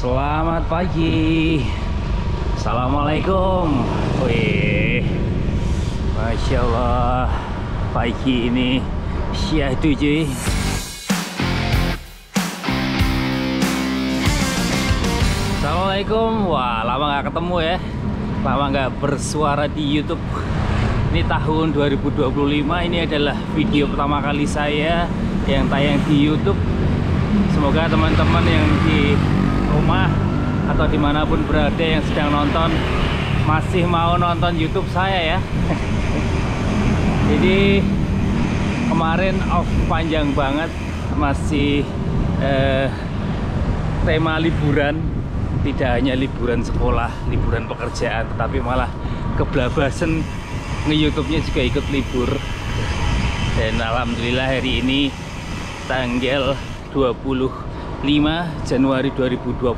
Selamat pagi. Assalamualaikum. Wih, Masya Allah, pagi ini syahdu cuy. Assalamualaikum. Wah, lama nggak ketemu ya. Lama nggak bersuara di YouTube. Ini tahun 2025. Ini adalah video pertama kali saya yang tayang di YouTube. Semoga teman-teman yang di rumah atau dimanapun berada yang sedang nonton masih mau nonton YouTube saya ya. Jadi kemarin off panjang banget, masih tema liburan. Tidak hanya liburan sekolah, liburan pekerjaan, tetapi malah keblabasan nge-YouTube-nya juga ikut libur. Dan alhamdulillah hari ini tanggal 25 Januari 2025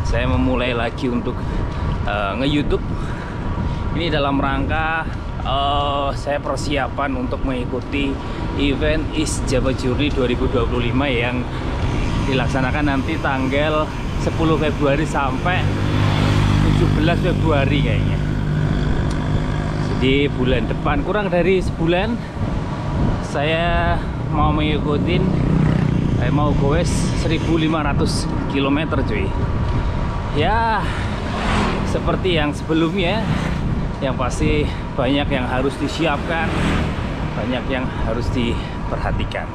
saya memulai lagi untuk nge-YouTube. Ini dalam rangka saya persiapan untuk mengikuti event East Java Journey 2025 yang dilaksanakan nanti tanggal 10 Februari sampai 17 Februari kayaknya. Jadi bulan depan, kurang dari sebulan, saya mau mengikuti, mau goes 1500 km cuy. Ya seperti yang sebelumnya, yang pasti banyak yang harus disiapkan, banyak yang harus diperhatikan.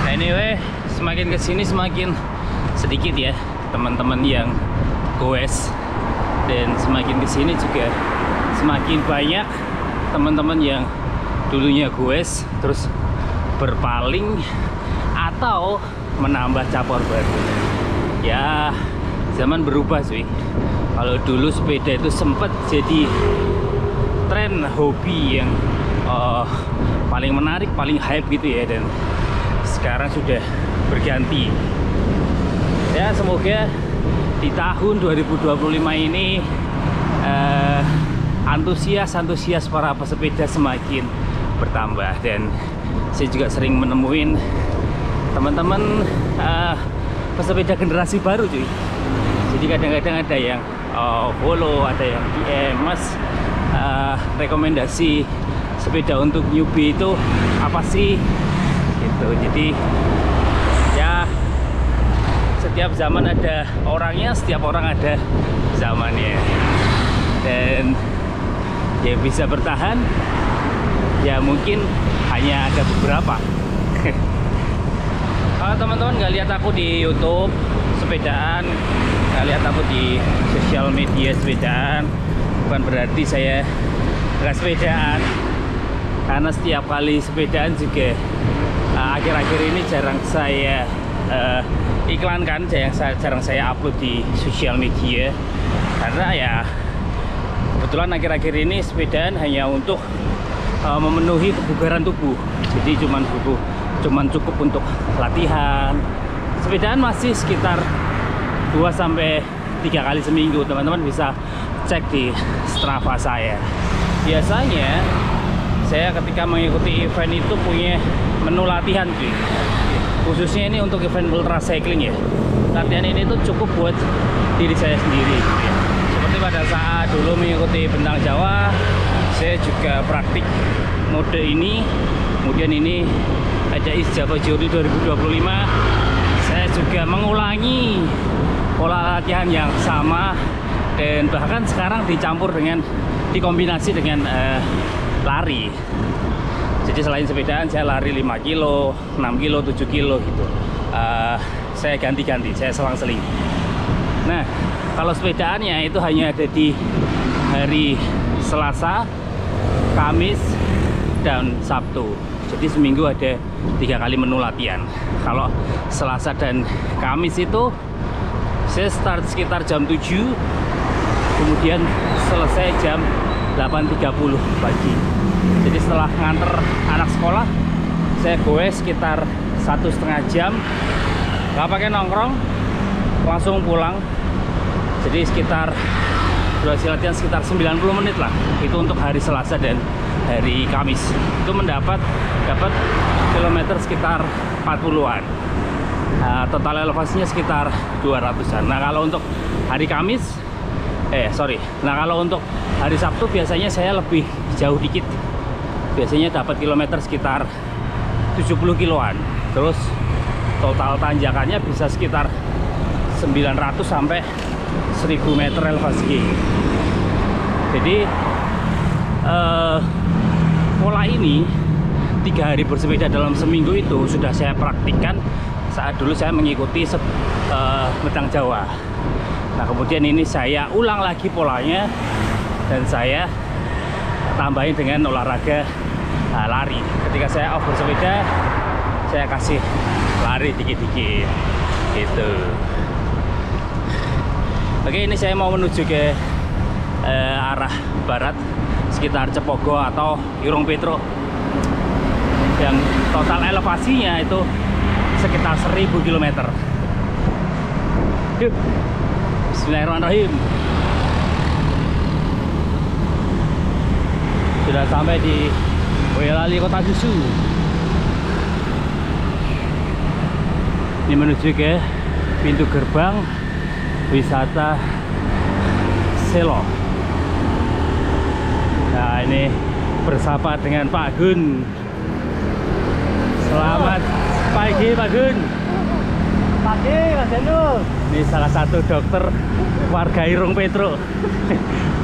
Anyway, semakin kesini semakin sedikit ya teman-teman yang goes, dan semakin kesini juga semakin banyak teman-teman yang dulunya goes terus berpaling atau menambah cabur baru. Ya zaman berubah cuy. Kalau dulu sepeda itu sempat jadi tren hobi yang paling menarik, paling hype gitu ya, dan sekarang sudah berganti. Ya semoga di tahun 2025 ini antusias para pesepeda semakin bertambah, dan saya juga sering menemuin teman-teman pesepeda generasi baru cuy. Jadi kadang-kadang ada yang follow, ada yang DM, Mas rekomendasi sepeda untuk newbie itu apa sih gitu. Jadi ya setiap zaman ada orangnya, setiap orang ada zamannya, dan yang bisa bertahan ya mungkin hanya ada beberapa. Kalau teman-teman nggak lihat aku di YouTube sepedaan, nggak lihat aku di sosial media sepedaan, bukan berarti saya nggak sepedaan. Karena setiap kali sepedaan juga akhir-akhir ini jarang saya iklankan, jarang saya upload di sosial media. Karena ya kebetulan akhir-akhir ini sepedaan hanya untuk memenuhi kebugaran tubuh. Jadi cuman cukup untuk latihan. Sepedaan masih sekitar 2-3 kali seminggu. Teman-teman bisa cek di Strava saya. Biasanya saya ketika mengikuti event itu punya menu latihan cuy. Khususnya ini untuk event ultra cycling ya. Latihan ini tuh cukup buat diri saya sendiri gitu ya. Seperti pada saat dulu mengikuti Bentang Jawa, saya juga praktik mode ini. Kemudian ini ada East Java Journey 2025, saya juga mengulangi pola latihan yang sama, dan bahkan sekarang dikombinasi dengan lari. Jadi selain sepedaan saya lari 5 kilo, 6 kilo, 7 kilo gitu. Saya ganti-ganti, saya selang-seling. Nah kalau sepedaannya itu hanya ada di hari Selasa, Kamis, dan Sabtu. Jadi seminggu ada 3 kali menu latihan. Kalau Selasa dan Kamis itu saya start sekitar jam 7, kemudian selesai jam 8.30 pagi. Jadi setelah nganter anak sekolah, saya goes sekitar 1,5 jam, nggak pakai nongkrong, langsung pulang. Jadi sekitar durasi latihan sekitar 90 menit lah. Itu untuk hari Selasa dan hari Kamis. Itu dapat kilometer sekitar 40-an. Total elevasinya sekitar 200-an. Nah kalau untuk hari Kamis nah kalau untuk hari Sabtu biasanya saya lebih jauh dikit, biasanya dapat kilometer sekitar 70 kiloan. Terus total tanjakannya bisa sekitar 900 sampai 1000 meter elevasi. Jadi pola ini 3 hari bersepeda dalam seminggu itu sudah saya praktikkan saat dulu saya mengikuti Medang Jawa. Nah kemudian ini saya ulang lagi polanya dan saya tambahin dengan olahraga lari. Ketika saya off bersepeda, saya kasih lari dikit-dikit gitu. Oke, ini saya mau menuju ke arah barat sekitar Cepogo atau Irung Petro yang total elevasinya itu sekitar 1000 km. Yuk, bismillahirrahmanirrahim. Sudah sampai di Boyolali, Kota Susu. Ini menuju ke pintu gerbang wisata Selo. Nah ini bersapa dengan Pak Gun. Selamat pagi Pak Gun. Pagi Mas Danu. Ini salah satu dokter warga Irung Petro.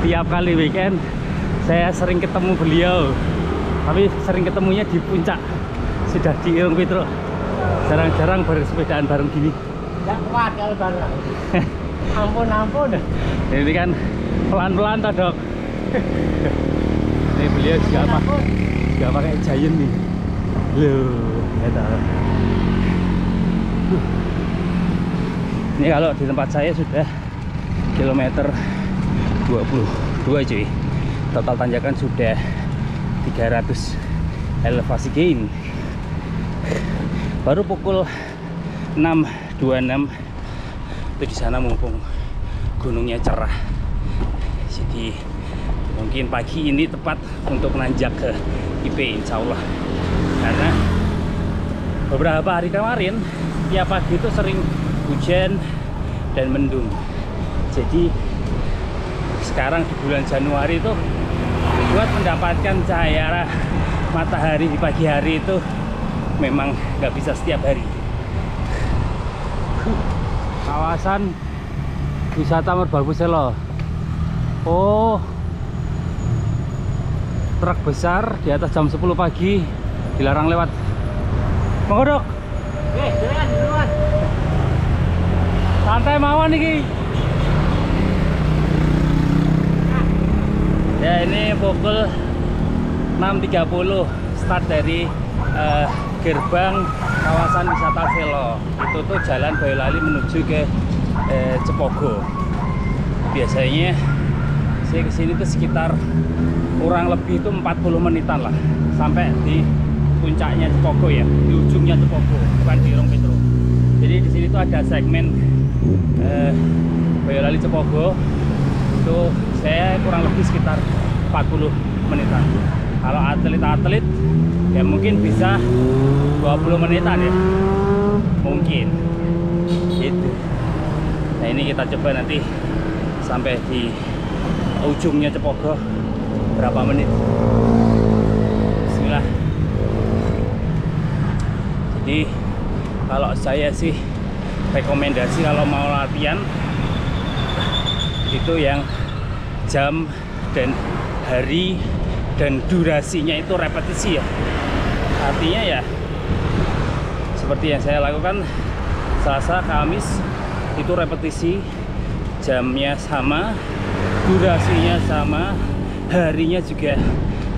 Tiap kali weekend saya sering ketemu beliau, tapi sering ketemunya di puncak, sudah di Irung Petro. Jarang-jarang bersepedaan bareng gini. Nggak kuat kalau bareng. Ampun. Ini kan pelan-pelan toh dok. Ini beliau juga pakai Giant nih. Loh, ya tahu. Ini kalau di tempat saya sudah kilometer 22 cuy. Total tanjakan sudah 300 elevasi gain. Baru pukul 6.26 itu di sana mumpung gunungnya cerah. Jadi mungkin pagi ini tepat untuk nanjak ke IP insya Allah. Karena beberapa hari kemarin tiap pagi itu sering hujan dan mendung. Jadi sekarang di bulan Januari itu buat mendapatkan cahaya matahari di pagi hari itu memang nggak bisa setiap hari. Kawasan wisata Merbabu Selo. Oh, truk besar di atas jam 10 pagi dilarang lewat. Monggo dok. Duluan. Santai mawon iki. Ya ini pukul 6.30 start dari gerbang kawasan wisata Selo. Itu tuh jalan Boyolali menuju ke Cepogo. Biasanya saya kesini tuh sekitar kurang lebih itu 40 menitan lah sampai di puncaknya Cepogo ya, di ujungnya Cepogo, bukan di Irung Petro. Jadi di sini tuh ada segmen Boyolali Cepogo. Itu saya kurang lebih sekitar 40 menitan. Kalau atlet-atlet ya mungkin bisa 20 menitan ya, mungkin gitu. Nah ini kita coba nanti sampai di ujungnya Cepogo berapa menit. Bismillah. Jadi kalau saya sih rekomendasi kalau mau latihan itu yang jam dan hari dan durasinya itu repetisi ya. Artinya ya seperti yang saya lakukan Selasa, Kamis itu repetisi, jamnya sama, durasinya sama, harinya juga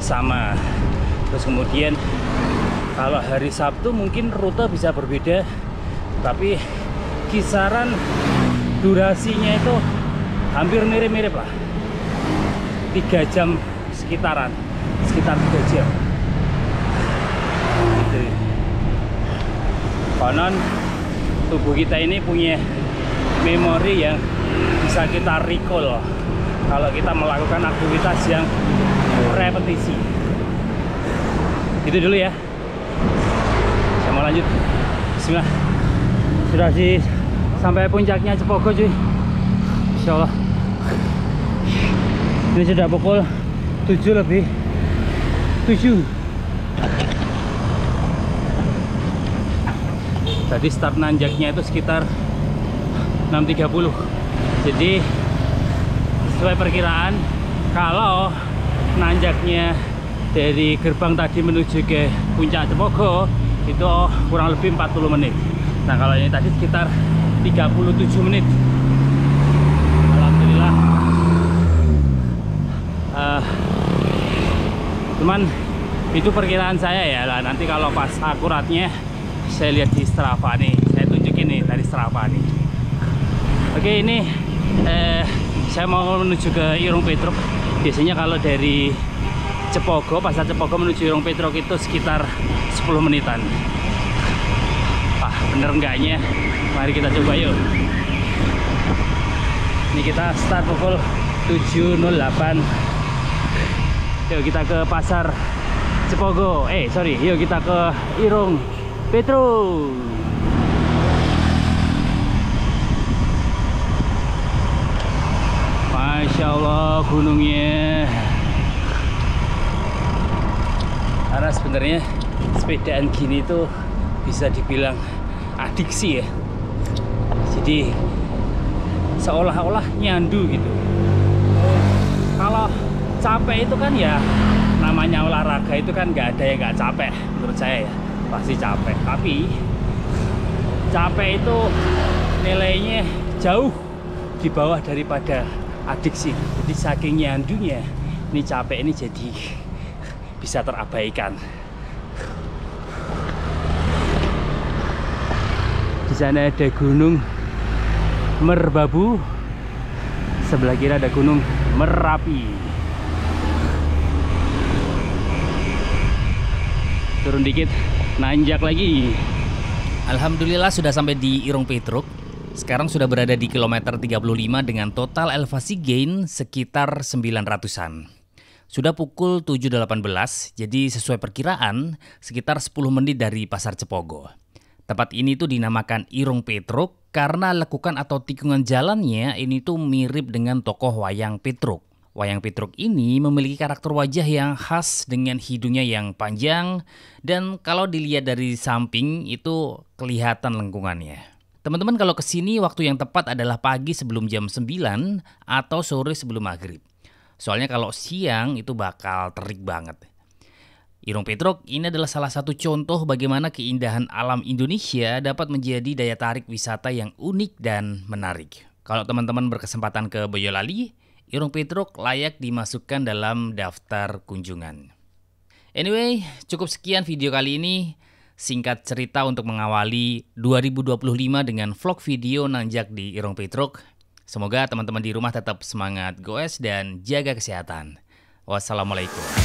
sama. Terus kemudian kalau hari Sabtu mungkin rute bisa berbeda, tapi kisaran durasinya itu hampir mirip-mirip lah, 3 jam sekitar 3 jam gitu. Konon tubuh kita ini punya memori yang bisa kita recall kalau kita melakukan aktivitas yang repetisi. Itu dulu ya, saya mau lanjut. Bismillah. Sudah sampai puncaknya Cepogo cuy. Insya Allah. Ini sudah pukul 7:07. Tadi start nanjaknya itu sekitar 6.30. Jadi sesuai perkiraan, kalau nanjaknya dari gerbang tadi menuju ke puncak Cepogo itu kurang lebih 40 menit. Nah kalau ini tadi sekitar 37 menit. Alhamdulillah. Cuman itu perkiraan saya ya lah. Nanti kalau pas akuratnya saya lihat di Strava nih, saya tunjukin nih dari Strava nih. Oke, ini saya mau menuju ke Irung Petruk. Biasanya kalau dari Cepogo, pasar Cepogo menuju Irung Petruk itu sekitar 10 menitan. Bener enggaknya, mari kita coba yuk. Ini kita start pukul 7.08. Yuk kita ke pasar Cepogo. Yuk kita ke Irung Petruk. Masya Allah gunungnya. Karena sebenarnya sepedaan gini tuh bisa dibilang adiksi ya. Jadi seolah-olah nyandu gitu. Kalau capek itu kan ya namanya olahraga itu kan nggak ada yang nggak capek menurut saya ya, pasti capek. Tapi capek itu nilainya jauh di bawah daripada adiksi. Jadi saking nyandunya ini capek ini jadi bisa terabaikan. Di sana ada Gunung Merbabu, sebelah kiri ada Gunung Merapi. Turun dikit, nanjak lagi. Alhamdulillah sudah sampai di Irung Petruk. Sekarang sudah berada di kilometer 35 dengan total elevasi gain sekitar 900-an. Sudah pukul 7.18, jadi sesuai perkiraan sekitar 10 menit dari pasar Cepogo. Tempat ini tuh dinamakan Irung Petruk karena lekukan atau tikungan jalannya ini tuh mirip dengan tokoh Wayang Petruk. Wayang Petruk ini memiliki karakter wajah yang khas dengan hidungnya yang panjang dan kalau dilihat dari samping itu kelihatan lengkungannya. Teman-teman kalau kesini waktu yang tepat adalah pagi sebelum jam 9 atau sore sebelum maghrib. Soalnya kalau siang itu bakal terik banget. Irung Petruk ini adalah salah satu contoh bagaimana keindahan alam Indonesia dapat menjadi daya tarik wisata yang unik dan menarik. Kalau teman-teman berkesempatan ke Boyolali, Irung Petruk layak dimasukkan dalam daftar kunjungan. Anyway, cukup sekian video kali ini. Singkat cerita untuk mengawali 2025 dengan vlog video nanjak di Irung Petruk. Semoga teman-teman di rumah tetap semangat goes dan jaga kesehatan. Wassalamualaikum.